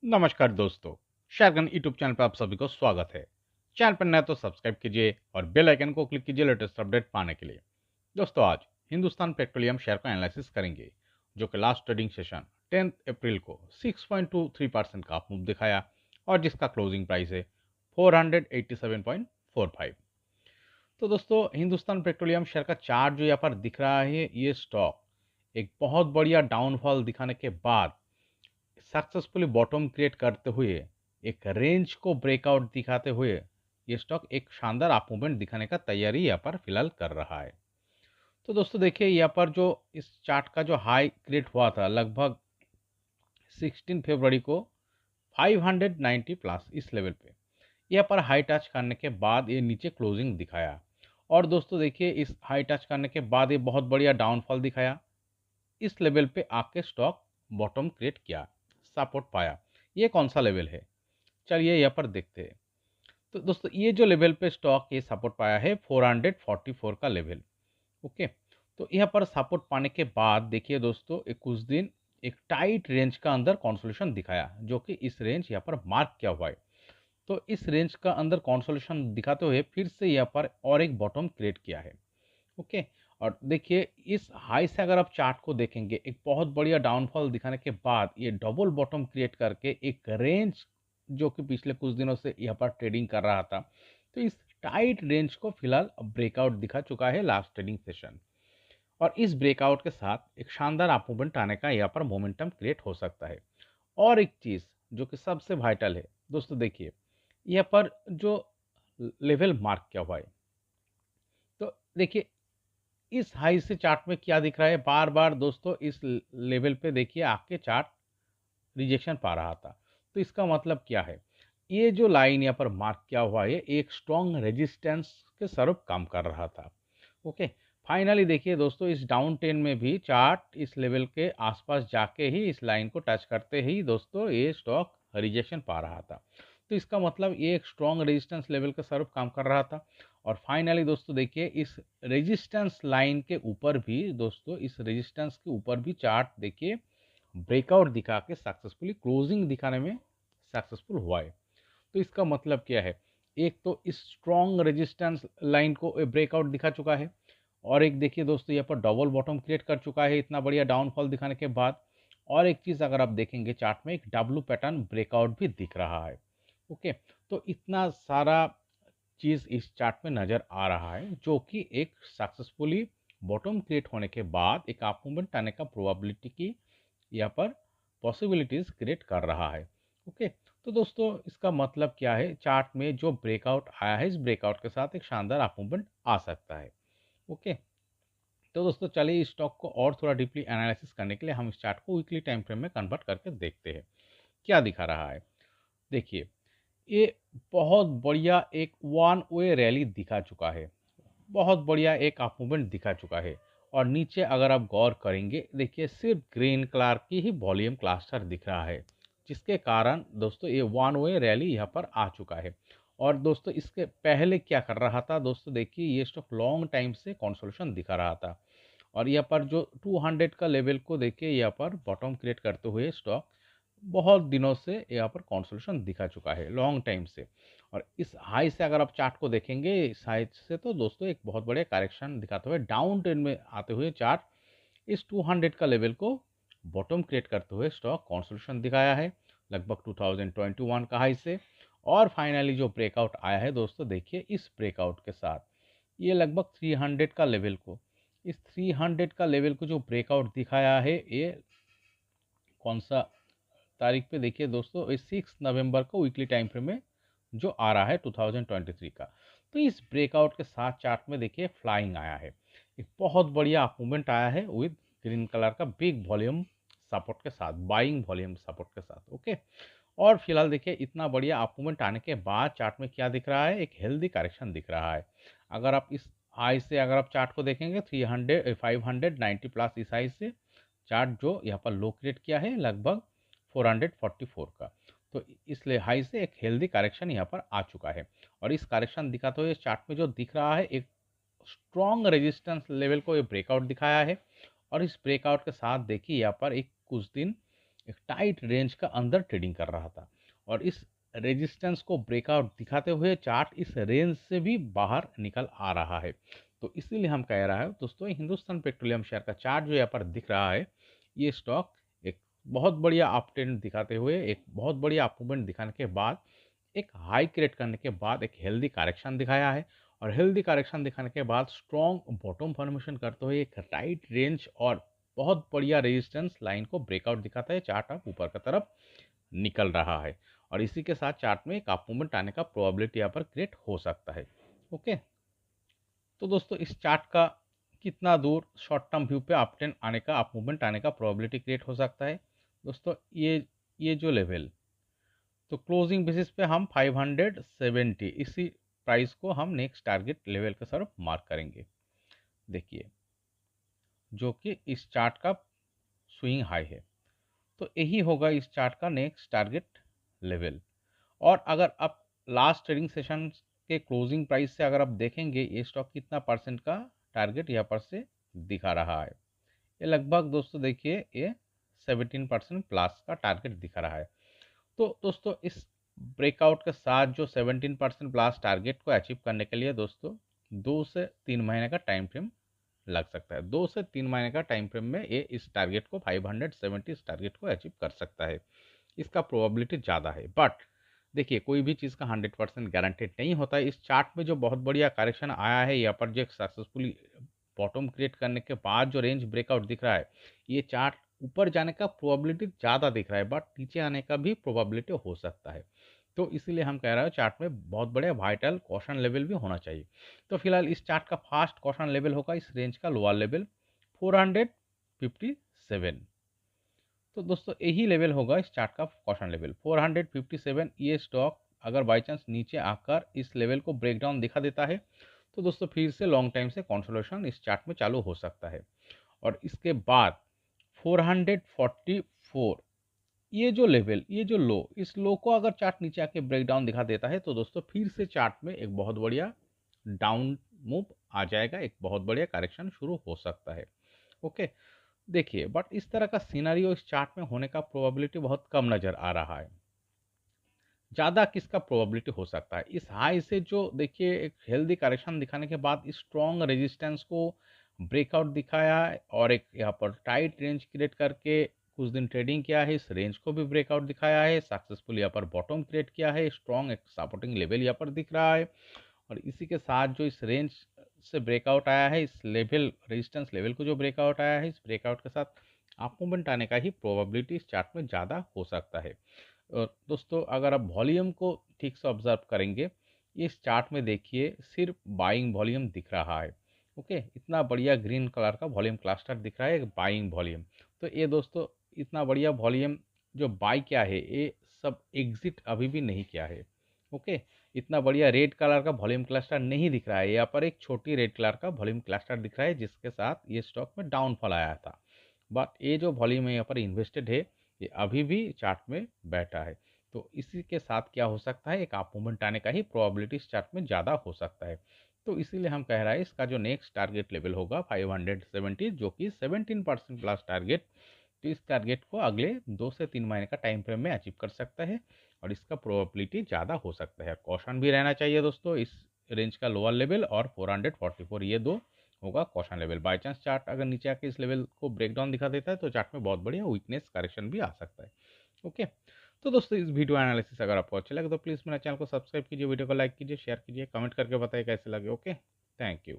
नमस्कार दोस्तों, शेरगन YouTube channel पर आप सभी को स्वागत है। चैनल पर नए तो सब्सक्राइब कीजिए और बेल आइकन को क्लिक कीजिए लेटेस्ट अपडेट पाने के लिए। दोस्तों, आज हिंदुस्तान पेट्रोलियम शेयर का एनालिसिस करेंगे, जो कि लास्ट ट्रेडिंग सेशन 10 अप्रैल को 6.23% का अपमूव दिखाया और जिसका क्लोजिंग प्राइस है 487.45। तो दोस्तों, हिंदुस्तान पेट्रोलियम शेयर का चार्ट जो यहाँ पर दिख रहा है, ये स्टॉक एक बहुत बढ़िया डाउनफॉल दिखाने के बाद सक्सेसफुली बॉटम क्रिएट करते हुए एक रेंज को ब्रेकआउट दिखाते हुए ये स्टॉक एक शानदार अप मूवमेंट दिखाने का तैयारी यहाँ पर फिलहाल कर रहा है। तो दोस्तों देखिए, यहाँ पर जो इस चार्ट का जो हाई क्रिएट हुआ था लगभग 16 फरवरी को 590 प्लस इस लेवल पे, यहाँ पर हाई टच करने के बाद ये नीचे क्लोजिंग दिखाया। और दोस्तों देखिए, इस हाई टच करने के बाद ये बहुत बढ़िया डाउनफॉल दिखाया। इस लेवल पे आके स्टॉक बॉटम क्रिएट किया, सपोर्ट पाया। ये कौन सा लेवल है, चलिए यहाँ पर देखते हैं। तो दोस्तों, ये जो लेवल पे स्टॉक ये सपोर्ट पाया है 444 का लेवल। ओके, तो यहाँ पर सपोर्ट पाने के बाद देखिए दोस्तों, एक कुछ दिन एक टाइट रेंज का अंदर कॉन्सोलेशन दिखाया, जो कि इस रेंज यहाँ पर मार्क किया हुआ है। तो इस रेंज का अंदर कॉन्सोलेशन दिखाते हुए फिर से यहाँ पर और एक बॉटम क्रिएट किया है। ओके, और देखिए इस हाई से अगर आप चार्ट को देखेंगे, एक बहुत बढ़िया डाउनफॉल दिखाने के बाद ये डबल बॉटम क्रिएट करके एक रेंज जो कि पिछले कुछ दिनों से यहाँ पर ट्रेडिंग कर रहा था, तो इस टाइट रेंज को फिलहाल ब्रेकआउट दिखा चुका है लास्ट ट्रेडिंग सेशन। और इस ब्रेकआउट के साथ एक शानदार अप मूवमेंट आने का यहाँ पर मोमेंटम क्रिएट हो सकता है। और एक चीज जो कि सबसे वाइटल है दोस्तों, देखिए यहाँ पर जो लेवल मार्क किया हुआ है, तो देखिए इस हाई से चार्ट में क्या दिख रहा है, बार बार दोस्तों इस लेवल पे देखिए आके चार्ट रिजेक्शन पा रहा था। तो इसका मतलब क्या है, ये जो लाइन यहाँ पर मार्क किया हुआ है एक स्ट्रॉन्ग रेजिस्टेंस के स्वरूप काम कर रहा था। ओके, फाइनली देखिए दोस्तों, इस डाउन ट्रेंड में भी चार्ट इस लेवल के आसपास जाके ही इस लाइन को टच करते ही दोस्तों ये स्टॉक रिजेक्शन पा रहा था। तो इसका मतलब ये एक स्ट्रॉन्ग रेजिस्टेंस लेवल के स्वरूप काम कर रहा था। और फाइनली दोस्तों देखिए, इस रेजिस्टेंस लाइन के ऊपर भी दोस्तों, इस रेजिस्टेंस के ऊपर भी चार्ट देखिए ब्रेकआउट दिखा के सक्सेसफुली क्लोजिंग दिखाने में सक्सेसफुल हुआ है। तो इसका मतलब क्या है, एक तो इस स्ट्रॉन्ग रेजिस्टेंस लाइन को ब्रेकआउट दिखा चुका है, और एक देखिए दोस्तों यहाँ पर डबल बॉटम क्रिएट कर चुका है इतना बढ़िया डाउनफॉल दिखाने के बाद। और एक चीज़ अगर आप देखेंगे चार्ट में, एक डब्लू पैटर्न ब्रेकआउट भी दिख रहा है। ओके, तो इतना सारा चीज़ इस चार्ट में नज़र आ रहा है, जो कि एक सक्सेसफुली बॉटम क्रिएट होने के बाद एक अप मूवमेंट आने का प्रोबेबिलिटी की यहाँ पर पॉसिबिलिटीज क्रिएट कर रहा है। ओके, तो दोस्तों इसका मतलब क्या है, चार्ट में जो ब्रेकआउट आया है, इस ब्रेकआउट के साथ एक शानदार अप मूवमेंट आ सकता है। ओके, तो दोस्तों चलिए इस स्टॉक को और थोड़ा डीपली एनालिसिस करने के लिए हम इस चार्ट को वीकली टाइम फ्रेम में कन्वर्ट करके देखते हैं क्या दिखा रहा है। देखिए, ये बहुत बढ़िया एक वन वे रैली दिखा चुका है, बहुत बढ़िया एक अप मूवमेंट दिखा चुका है। और नीचे अगर आप गौर करेंगे, देखिए सिर्फ ग्रीन कलर की ही वॉल्यूम क्लस्टर दिख रहा है, जिसके कारण दोस्तों ये वन वे रैली यहाँ पर आ चुका है। और दोस्तों इसके पहले क्या कर रहा था दोस्तों, देखिए ये स्टॉक लॉन्ग टाइम से कंसोलिडेशन दिखा रहा था। और यहाँ पर जो 200 का लेवल को देखिए, यहाँ पर बॉटम क्रिएट करते हुए स्टॉक बहुत दिनों से यहाँ पर कंसोलिडेशन दिखा चुका है लॉन्ग टाइम से। और इस हाई से अगर आप चार्ट को देखेंगे, इस हाई से तो दोस्तों एक बहुत बड़े करेक्शन दिखाते हुए डाउन ट्रेंड में आते हुए चार्ट इस 200 का लेवल को बॉटम क्रिएट करते हुए स्टॉक कंसोलिडेशन दिखाया है लगभग 2021 का हाई से। और फाइनली जो ब्रेकआउट आया है दोस्तों, देखिए इस ब्रेकआउट के साथ ये लगभग 300 का लेवल को, इस 300 का लेवल को जो ब्रेकआउट दिखाया है, ये कौन सा तारीख पे देखिए दोस्तों, इस 6 नवंबर को वीकली टाइम फ्रेम में जो आ रहा है 2023 का। तो इस ब्रेकआउट के साथ चार्ट में देखिए फ्लाइंग आया है, एक बहुत बढ़िया अप मूवमेंट आया है विद ग्रीन कलर का बिग वॉल्यूम सपोर्ट के साथ, बाइंग वॉल्यूम सपोर्ट के साथ। ओके, और फिलहाल देखिए इतना बढ़िया अप मूवमेंट आने के बाद चार्ट में क्या दिख रहा है, एक हेल्दी करेक्शन दिख रहा है। अगर आप इस हाई से अगर आप चार्ट को देखेंगे 590 प्लस, इस हाई से चार्ट जो यहाँ पर लो क्रिएट किया है लगभग 444 का, तो इसलिए हाई से एक हेल्दी करेक्शन यहाँ पर आ चुका है। और इस करेक्शन दिखाते हुए चार्ट में जो दिख रहा है, एक स्ट्रॉन्ग रेजिस्टेंस लेवल को ये ब्रेकआउट दिखाया है। और इस ब्रेकआउट के साथ देखिए यहाँ पर एक कुछ दिन एक टाइट रेंज का अंदर ट्रेडिंग कर रहा था और इस रेजिस्टेंस को ब्रेकआउट दिखाते हुए चार्ट इस रेंज से भी बाहर निकल आ रहा है। तो इसीलिए हम कह रहा है दोस्तों, हिंदुस्तान पेट्रोलियम शेयर का चार्ट जो यहाँ पर दिख रहा है, ये स्टॉक एक बहुत बढ़िया अप ट्रेंड दिखाते हुए, एक बहुत बढ़िया अप मूवमेंट दिखाने के बाद, एक हाई क्रिएट करने के बाद एक हेल्दी करेक्शन दिखाया है और हेल्दी करेक्शन दिखाने के बाद स्ट्रॉन्ग बॉटम फॉर्मेशन करते हुए एक राइट रेंज और बहुत बढ़िया रेजिस्टेंस लाइन को ब्रेकआउट दिखाता है। चार्ट अब ऊपर की तरफ निकल रहा है और इसी के साथ चार्ट में एक अप मूवमेंट आने का प्रोबेबिलिटी यहाँ पर क्रिएट हो सकता है। ओके, तो दोस्तों इस चार्ट का कितना दूर शॉर्ट टर्म व्यू पे अप ट्रेंड आने का, अप मूवमेंट आने का प्रोबेबिलिटी क्रिएट हो सकता है दोस्तों, ये जो लेवल, तो क्लोजिंग बेसिस पे हम 570 इसी प्राइस को हम नेक्स्ट टारगेट लेवल के तरफ मार्क करेंगे। देखिए, जो कि इस चार्ट का स्विंग हाई है, तो यही होगा इस चार्ट का नेक्स्ट टारगेट लेवल। और अगर आप लास्ट ट्रेडिंग सेशन के क्लोजिंग प्राइस से अगर आप देखेंगे, ये स्टॉक कितना परसेंट का टारगेट यहाँ पर से दिखा रहा है, ये लगभग दोस्तों देखिए ये 17% प्लस का टारगेट दिखा रहा है। तो दोस्तों इस ब्रेकआउट के साथ जो 17% प्लस टारगेट को अचीव करने के लिए दोस्तों 2 से 3 महीने का टाइम फ्रेम लग सकता है। 2 से 3 महीने का टाइम फ्रेम में ये इस टारगेट को 570 इस टारगेट को अचीव कर सकता है। इसका प्रोबेबिलिटी ज़्यादा है, बट देखिए कोई भी चीज़ का 100% गारंटेड नहीं होता है। इस चार्ट में जो बहुत बढ़िया करेक्शन आया है, यहाँ पर जो सक्सेसफुली बॉटम क्रिएट करने के बाद जो रेंज ब्रेकआउट दिख रहा है, ये चार्ट ऊपर जाने का प्रोबेबिलिटी ज़्यादा दिख रहा है, बट नीचे आने का भी प्रोबेबिलिटी हो सकता है। तो इसीलिए हम कह रहे हैं चार्ट में बहुत बड़े वाइटल कॉशन लेवल भी होना चाहिए। तो फिलहाल इस चार्ट का फास्ट कॉशन लेवल होगा इस रेंज का लोअर लेवल 457। तो दोस्तों यही लेवल होगा इस चार्ट का कॉशन लेवल 457। ये स्टॉक अगर बाई चांस नीचे आकर इस लेवल को ब्रेक डाउन दिखा देता है, तो दोस्तों फिर से लॉन्ग टाइम से कंसोलिडेशन इस चार्ट में चालू हो सकता है। और इसके बाद 444, ये जो लेवल, ये जो लो, इस लो को अगर चार्ट नीचे आके ब्रेक डाउन दिखा देता है, तो दोस्तों फिर से चार्ट में एक बहुत बढ़िया डाउन मूव आ जाएगा, एक बहुत बढ़िया करेक्शन शुरू हो सकता है। ओके, देखिए बट इस तरह का सिनेरियो इस चार्ट में होने का प्रोबेबिलिटी बहुत कम नज़र आ रहा है। ज़्यादा किसका प्रोबेबिलिटी हो सकता है, इस हाई से जो देखिए एक हेल्दी करेक्शन दिखाने के बाद स्ट्रॉन्ग रेजिस्टेंस को ब्रेकआउट दिखाया है और एक यहाँ पर टाइट रेंज क्रिएट करके कुछ दिन ट्रेडिंग किया है, इस रेंज को भी ब्रेकआउट दिखाया है, सक्सेसफुल यहाँ पर बॉटम क्रिएट किया है, स्ट्रॉन्ग एक सपोर्टिंग लेवल यहाँ पर दिख रहा है। और इसी के साथ जो इस रेंज से ब्रेकआउट आया है, इस लेवल रेजिस्टेंस लेवल को जो ब्रेकआउट आया है, इस ब्रेकआउट के साथ अप मूवमेंट आने का ही प्रोबेबिलिटी इस चार्ट में ज़्यादा हो सकता है। और दोस्तों अगर आप वॉल्यूम को ठीक से ऑब्जर्व करेंगे, इस चार्ट में देखिए सिर्फ बाइंग वॉल्यूम दिख रहा है। ओके, इतना बढ़िया ग्रीन कलर का वॉल्यूम क्लस्टर दिख रहा है, एक बाइंग वॉल्यूम। तो ये दोस्तों इतना बढ़िया वॉल्यूम जो बाई किया है, ये सब एग्जिट अभी भी नहीं किया है। ओके, इतना बढ़िया रेड कलर का वॉल्यूम क्लस्टर नहीं दिख रहा है, यहाँ पर एक छोटी रेड कलर का वॉल्यूम क्लस्टर दिख रहा है, जिसके साथ ये स्टॉक में डाउनफॉल आया था। बट ये जो वॉल्यूम है यहाँ पर इन्वेस्टेड है, ये अभी भी चार्ट में बैठा है। तो इसी के साथ क्या हो सकता है, एक अप मूवमेंट आने का ही प्रोबेबिलिटी इस चार्ट में ज़्यादा हो सकता है। तो इसीलिए हम कह रहे हैं इसका जो नेक्स्ट टारगेट लेवल होगा 570, जो कि 17% प्लस टारगेट, तो इस टारगेट को अगले 2 से 3 महीने का टाइम फ्रेम में अचीव कर सकता है और इसका प्रोबेबिलिटी ज़्यादा हो सकता है। कॉशन भी रहना चाहिए दोस्तों, इस रेंज का लोअर लेवल और 444, ये दो होगा caution level. By chance chart अगर नीचे आके इस लेवल को ब्रेक डाउन दिखा देता है, तो चार्ट में बहुत बढ़िया वीकनेस करेक्शन भी आ सकता है। ओके, तो दोस्तों इस वीडियो एनालिसिस अगर आपको अच्छा लगे तो प्लीज़ मेरे चैनल को सब्सक्राइब कीजिए, वीडियो को लाइक कीजिए, शेयर कीजिए, कमेंट करके बताइए कैसे लगे। Okay, thank you.